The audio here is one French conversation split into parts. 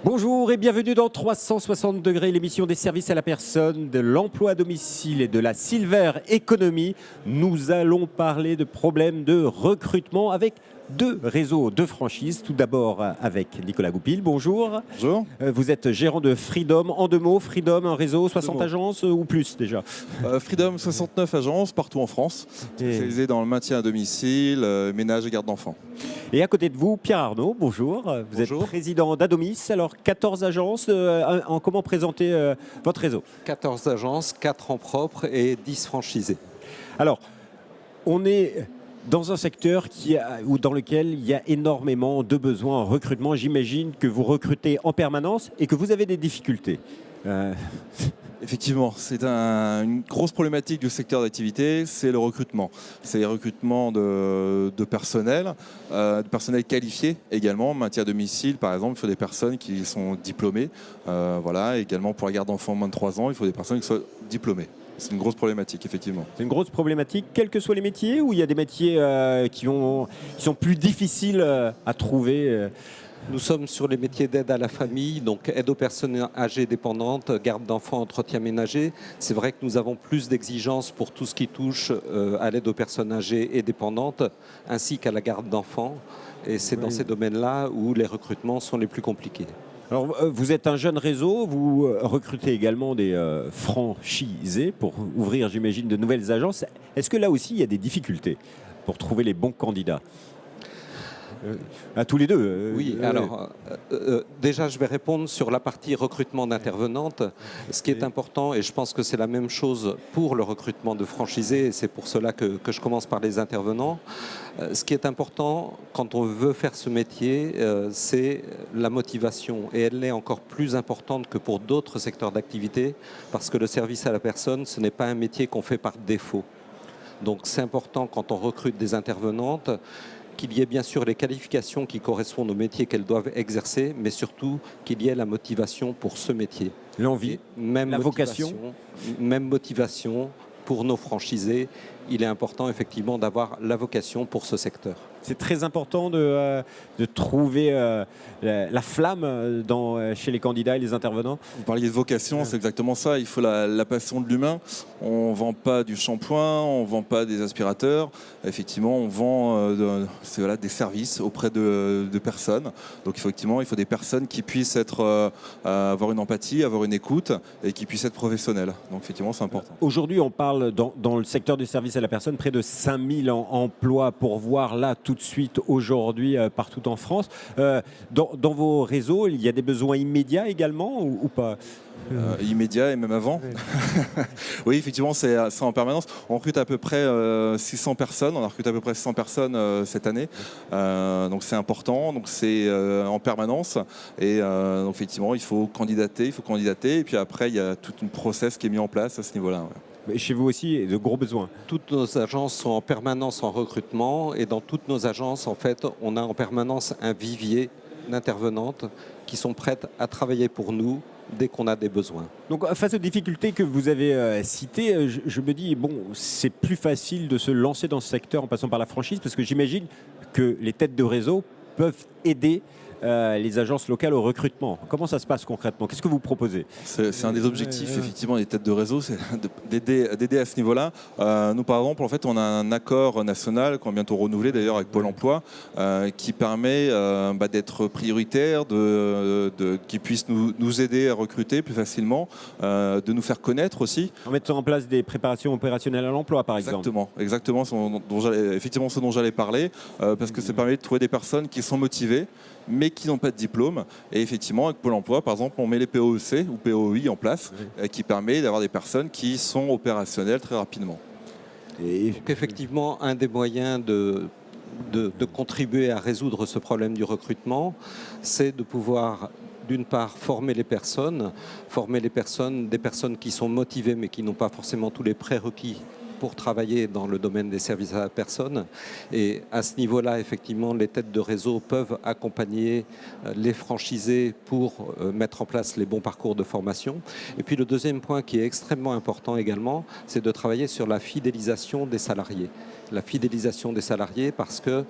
Bonjour et bienvenue dans 360 degrés, l'émission des services à la personne, de l'emploi à domicile et de la Silver Economy. Nous allons parler de problèmes de recrutement avec deux réseaux de franchises. Tout d'abord avec Nicolas Goupil, bonjour. Bonjour. Vous êtes gérant de Freedom. En deux mots, Freedom, un réseau, 60 agences ou plus déjà? Freedom, 69 agences partout en France, spécialisées dans le maintien à domicile, ménage et garde d'enfants. Et à côté de vous, Pierre Arnaud, bonjour. Vous êtes président d'Adomis. Alors, 14 agences. Comment présenter votre réseau? 14 agences, 4 en propre et 10 franchisés. Alors, on est dans un secteur dans lequel il y a énormément de besoins en recrutement. J'imagine que vous recrutez en permanence et que vous avez des difficultés. Effectivement, c'est une grosse problématique du secteur d'activité, c'est le recrutement. C'est le recrutement de personnel qualifié également. Maintien à domicile, par exemple, il faut des personnes qui sont diplômées. Voilà, également pour la garde d'enfants moins de 3 ans, il faut des personnes qui soient diplômées. C'est une grosse problématique, effectivement. C'est une grosse problématique, quels que soient les métiers, ou il y a des métiers qui sont plus difficiles à trouver Nous sommes sur les métiers d'aide à la famille, donc aide aux personnes âgées dépendantes, garde d'enfants, entretien ménager. C'est vrai que nous avons plus d'exigences pour tout ce qui touche à l'aide aux personnes âgées et dépendantes, ainsi qu'à la garde d'enfants. Et c'est dans ces domaines-là où les recrutements sont les plus compliqués. Alors, vous êtes un jeune réseau, vous recrutez également des franchisés pour ouvrir, j'imagine, de nouvelles agences. Est-ce que là aussi, il y a des difficultés pour trouver les bons candidats? À tous les deux. Oui, alors déjà je vais répondre sur la partie recrutement d'intervenantes. Ce qui est important, et je pense que c'est la même chose pour le recrutement de franchisés, et c'est pour cela que je commence par les intervenants. Ce qui est important quand on veut faire ce métier, c'est la motivation. Et elle est encore plus importante que pour d'autres secteurs d'activité, parce que le service à la personne, ce n'est pas un métier qu'on fait par défaut. Donc c'est important quand on recrute des intervenantes, qu'il y ait bien sûr les qualifications qui correspondent au métier qu'elles doivent exercer, mais surtout qu'il y ait la motivation pour ce métier. L'envie, la vocation. Même motivation pour nos franchisés. Il est important effectivement d'avoir la vocation pour ce secteur. C'est très important de trouver la flamme chez les candidats et les intervenants. Vous parliez de vocation, c'est exactement ça. Il faut la passion de l'humain. On ne vend pas du shampoing, on ne vend pas des aspirateurs. Effectivement, on vend des services auprès de personnes. Donc effectivement, il faut des personnes qui puissent avoir une empathie, avoir une écoute et qui puissent être professionnelles. Donc effectivement, c'est important. Aujourd'hui, on parle dans le secteur du service à la personne, près de 5000 emplois pour voir là tout de suite aujourd'hui partout en France. Dans vos réseaux, il y a des besoins immédiats également ou pas? Immédiat et même avant. Oui, effectivement, c'est en permanence. On recrute à peu près 600 personnes. On a recruté à peu près 600 personnes cette année. Donc c'est important. Donc c'est en permanence. Et donc effectivement, il faut candidater. Et puis après, il y a tout un process qui est mis en place à ce niveau-là. Ouais. Chez vous aussi, il y a de gros besoins. Toutes nos agences sont en permanence en recrutement et dans toutes nos agences, en fait, on a en permanence un vivier d'intervenantes qui sont prêtes à travailler pour nous dès qu'on a des besoins. Donc face aux difficultés que vous avez citées, je me dis, bon, c'est plus facile de se lancer dans ce secteur en passant par la franchise parce que j'imagine que les têtes de réseau peuvent aider les agences locales au recrutement. Comment ça se passe concrètement? Qu'est-ce que vous proposez? C'est un des objectifs, effectivement, des têtes de réseau, c'est d'aider à ce niveau-là. Nous, par exemple, en fait, on a un accord national qu'on va bientôt renouveler d'ailleurs avec Pôle emploi qui permet d'être prioritaire, qui puisse nous aider à recruter plus facilement, de nous faire connaître aussi. En mettant en place des préparations opérationnelles à l'emploi, par exemple. Exactement, effectivement ce dont j'allais parler, parce que ça permet de trouver des personnes qui sont motivées, mais qui n'ont pas de diplôme. Et effectivement, avec Pôle emploi, par exemple, on met les POEC ou POI en place, qui permet d'avoir des personnes qui sont opérationnelles très rapidement. Et donc, effectivement, un des moyens de contribuer à résoudre ce problème du recrutement, c'est de pouvoir, d'une part, former les personnes, des personnes qui sont motivées mais qui n'ont pas forcément tous les prérequis pour travailler dans le domaine des services à la personne. Et à ce niveau-là, effectivement, les têtes de réseau peuvent accompagner les franchisés pour mettre en place les bons parcours de formation. Et puis le deuxième point qui est extrêmement important également, c'est de travailler sur la fidélisation des salariés. La fidélisation des salariés parce que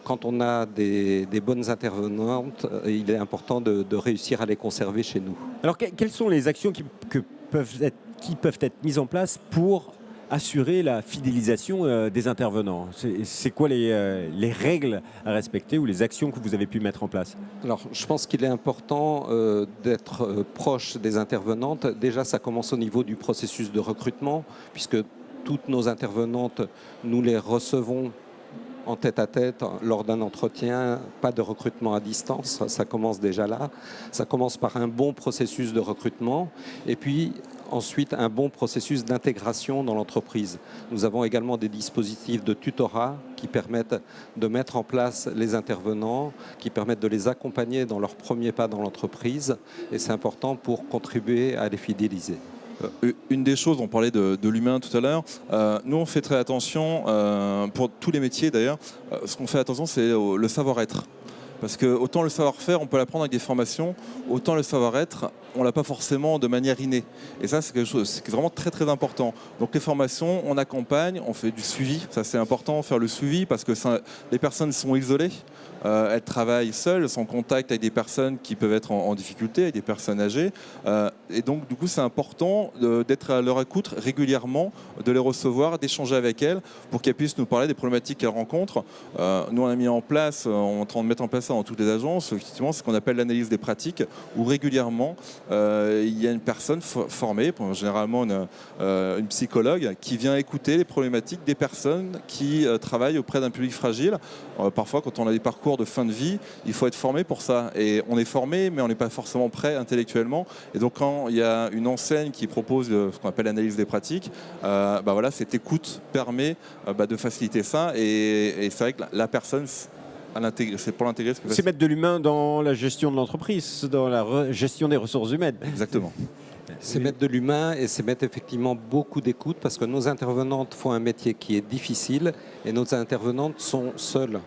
quand on a des bonnes intervenantes, il est important de réussir à les conserver chez nous. Alors, quelles sont les actions qui peuvent être mises en place pour assurer la fidélisation des intervenants? C'est quoi les règles à respecter ou les actions que vous avez pu mettre en place? Alors, je pense qu'il est important d'être proche des intervenantes. Déjà, ça commence au niveau du processus de recrutement, puisque toutes nos intervenantes, nous les recevons en tête-à-tête lors d'un entretien, pas de recrutement à distance, ça commence déjà là. Ça commence par un bon processus de recrutement et puis ensuite un bon processus d'intégration dans l'entreprise. Nous avons également des dispositifs de tutorat qui permettent de mettre en place les intervenants, qui permettent de les accompagner dans leurs premiers pas dans l'entreprise et c'est important pour contribuer à les fidéliser. Une des choses, on parlait de l'humain tout à l'heure, nous on fait très attention, pour tous les métiers d'ailleurs, ce qu'on fait attention c'est le savoir-être. Parce que autant le savoir-faire, on peut l'apprendre avec des formations, autant le savoir-être, on ne l'a pas forcément de manière innée. Et ça, c'est quelque chose qui est vraiment très très important. Donc les formations, on accompagne, on fait du suivi. Ça, c'est important, faire le suivi, parce que les personnes sont isolées. Elles travaillent seules, sont en contact avec des personnes qui peuvent être en difficulté, avec des personnes âgées. Et donc, du coup, c'est important d'être à leur écoute régulièrement, de les recevoir, d'échanger avec elles pour qu'elles puissent nous parler des problématiques qu'elles rencontrent. Nous, on a mis en place, on est en train de mettre en place ça dans toutes les agences, effectivement, ce qu'on appelle l'analyse des pratiques, où régulièrement, il y a une personne formée, généralement une psychologue, qui vient écouter les problématiques des personnes qui travaillent auprès d'un public fragile. Parfois, quand on a des parcours de fin de vie, il faut être formé pour ça. Et on est formé, mais on n'est pas forcément prêt intellectuellement. Et donc, quand il y a une enseigne qui propose ce qu'on appelle l'analyse des pratiques, voilà, cette écoute permet de faciliter ça. Et c'est vrai que la personne, c'est pour l'intégrer. C'est mettre de l'humain dans la gestion de l'entreprise, dans la gestion des ressources humaines. Exactement. C'est mettre de l'humain et c'est mettre effectivement beaucoup d'écoute parce que nos intervenantes font un métier qui est difficile et nos intervenantes sont seules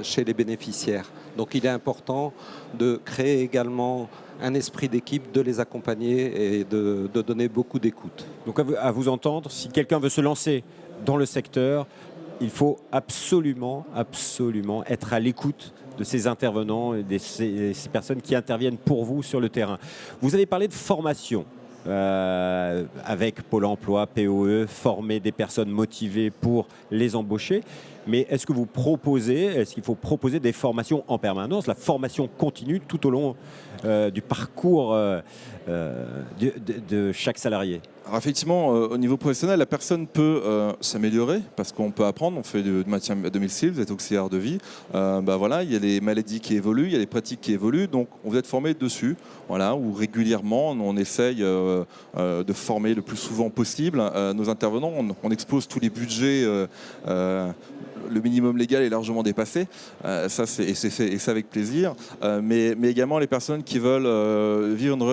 chez les bénéficiaires. Donc il est important de créer également un esprit d'équipe, de les accompagner et de donner beaucoup d'écoute. Donc à vous entendre, si quelqu'un veut se lancer dans le secteur, il faut absolument être à l'écoute de ces intervenants et de ces personnes qui interviennent pour vous sur le terrain. Vous avez parlé de formation avec Pôle emploi, POE, former des personnes motivées pour les embaucher. Mais est-ce qu'il faut proposer des formations en permanence, la formation continue tout au long du parcours de chaque salarié? Alors effectivement, au niveau professionnel, la personne peut s'améliorer parce qu'on peut apprendre. On fait du maintien à domicile, vous êtes auxiliaire de vie. Voilà, il y a les maladies qui évoluent, il y a les pratiques qui évoluent, donc on veut être formé dessus. Voilà, où régulièrement, on essaye de former le plus souvent possible nos intervenants. On expose tous les budgets. Le minimum légal est largement dépassé, ça c'est fait et ça avec plaisir, mais également les personnes qui veulent vivre une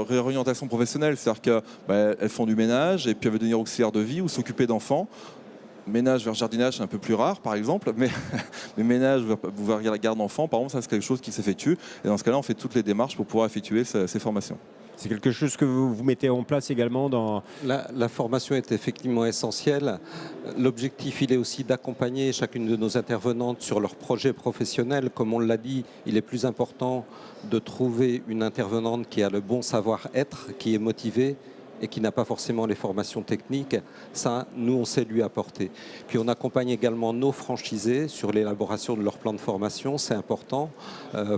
réorientation professionnelle, c'est-à-dire qu'elles font du ménage et puis elles veulent devenir auxiliaire de vie ou s'occuper d'enfants. Ménage vers jardinage, c'est un peu plus rare par exemple, mais ménage vers la garde d'enfants, par exemple, ça c'est quelque chose qui s'effectue et dans ce cas-là on fait toutes les démarches pour pouvoir effectuer ces formations. C'est quelque chose que vous mettez en place également dans... La formation est effectivement essentielle. L'objectif, il est aussi d'accompagner chacune de nos intervenantes sur leur projet professionnel. Comme on l'a dit, il est plus important de trouver une intervenante qui a le bon savoir-être, qui est motivée et qui n'a pas forcément les formations techniques. Ça, nous, on sait lui apporter. Puis on accompagne également nos franchisés sur l'élaboration de leur plan de formation. C'est important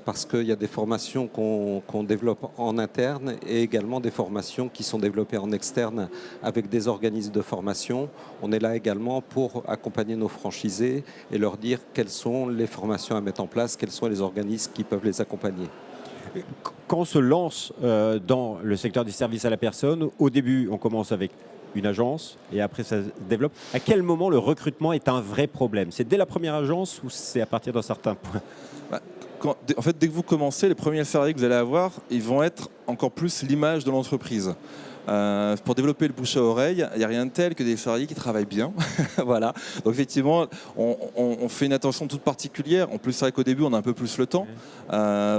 parce qu'il y a des formations qu'on développe en interne et également des formations qui sont développées en externe avec des organismes de formation. On est là également pour accompagner nos franchisés et leur dire quelles sont les formations à mettre en place, quels sont les organismes qui peuvent les accompagner. Quand on se lance dans le secteur des services à la personne, au début, on commence avec une agence et après, ça se développe. À quel moment le recrutement est un vrai problème? C'est dès la première agence ou c'est à partir d'un certain point? En fait, dès que vous commencez, les premiers salariés que vous allez avoir, ils vont être encore plus l'image de l'entreprise. pour développer le bouche à oreille, il n'y a rien de tel que des salariés qui travaillent bien. Voilà. Donc effectivement, on fait une attention toute particulière. En plus, c'est vrai qu'au début, on a un peu plus le temps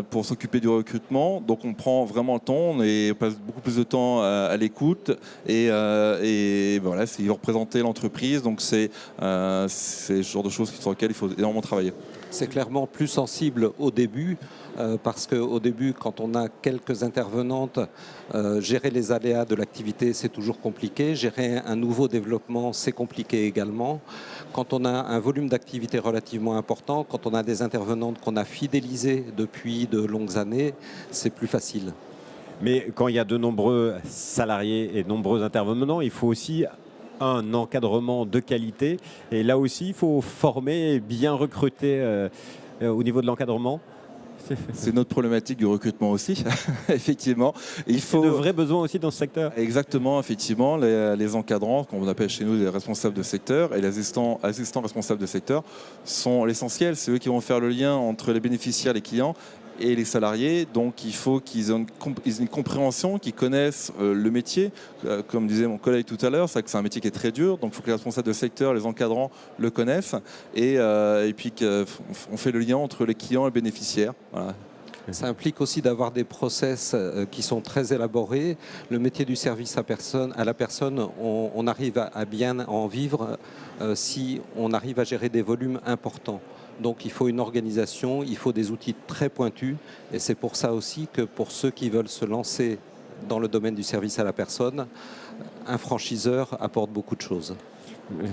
pour s'occuper du recrutement. Donc on prend vraiment le temps, on passe beaucoup plus de temps à l'écoute et voilà, ils vont représenter l'entreprise. Donc c'est ce genre de choses sur lesquelles il faut énormément travailler. C'est clairement plus sensible au début, parce qu'au début, quand on a quelques intervenantes, gérer les aléas de l'activité, c'est toujours compliqué. Gérer un nouveau développement, c'est compliqué également. Quand on a un volume d'activité relativement important, quand on a des intervenantes qu'on a fidélisées depuis de longues années, c'est plus facile. Mais quand il y a de nombreux salariés et de nombreux intervenants, il faut aussi un encadrement de qualité. Et là aussi, il faut former et bien recruter au niveau de l'encadrement. C'est notre problématique du recrutement aussi, effectivement. Il faut de vrais besoins aussi dans ce secteur. Exactement, effectivement. Les encadrants, qu'on appelle chez nous les responsables de secteur, et les assistants responsables de secteur sont l'essentiel. C'est eux qui vont faire le lien entre les bénéficiaires, les clients et les salariés. Donc il faut qu'ils aient une compréhension, qu'ils connaissent le métier. Comme disait mon collègue tout à l'heure, c'est un métier qui est très dur. Donc il faut que les responsables de secteur, les encadrants le connaissent. Et puis on fait le lien entre les clients et les bénéficiaires. Voilà. Ça implique aussi d'avoir des process qui sont très élaborés. Le métier du service à la personne, on arrive à bien en vivre si on arrive à gérer des volumes importants. Donc il faut une organisation, il faut des outils très pointus. Et c'est pour ça aussi que pour ceux qui veulent se lancer dans le domaine du service à la personne, un franchiseur apporte beaucoup de choses.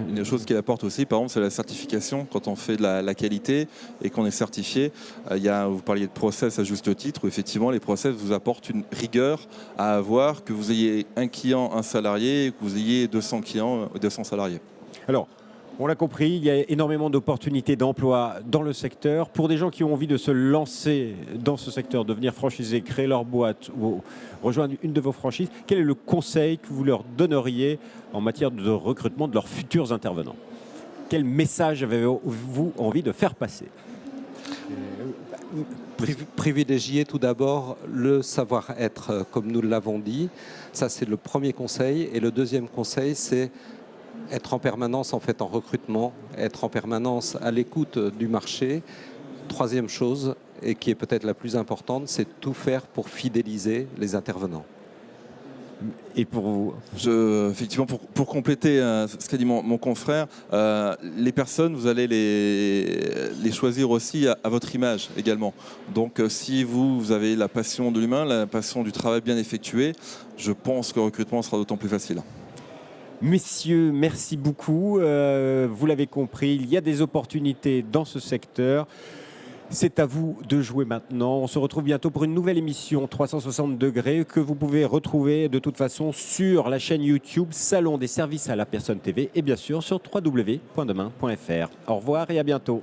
Une chose qu'il apporte aussi, par exemple, c'est la certification. Quand on fait de la qualité et qu'on est certifié, vous parliez de process à juste titre, où effectivement les process vous apportent une rigueur à avoir, que vous ayez un client, un salarié, que vous ayez 200 clients, 200 salariés. Alors, on l'a compris, il y a énormément d'opportunités d'emploi dans le secteur. Pour des gens qui ont envie de se lancer dans ce secteur, devenir franchisés, créer leur boîte ou rejoindre une de vos franchises, quel est le conseil que vous leur donneriez en matière de recrutement de leurs futurs intervenants? Quel message avez-vous envie de faire passer? Privilégier tout d'abord le savoir-être, comme nous l'avons dit. Ça, c'est le premier conseil. Et le deuxième conseil, c'est être en permanence en recrutement, être en permanence à l'écoute du marché. Troisième chose, et qui est peut-être la plus importante, c'est tout faire pour fidéliser les intervenants. Et pour vous? Effectivement, pour compléter ce qu'a dit mon confrère, les personnes, vous allez les choisir aussi à votre image également. Donc si vous avez la passion de l'humain, la passion du travail bien effectué, je pense que le recrutement sera d'autant plus facile. Messieurs, merci beaucoup. Vous l'avez compris, il y a des opportunités dans ce secteur. C'est à vous de jouer maintenant. On se retrouve bientôt pour une nouvelle émission 360 degrés que vous pouvez retrouver de toute façon sur la chaîne YouTube Salon des services à la personne TV et bien sûr sur www.demain.fr. Au revoir et à bientôt.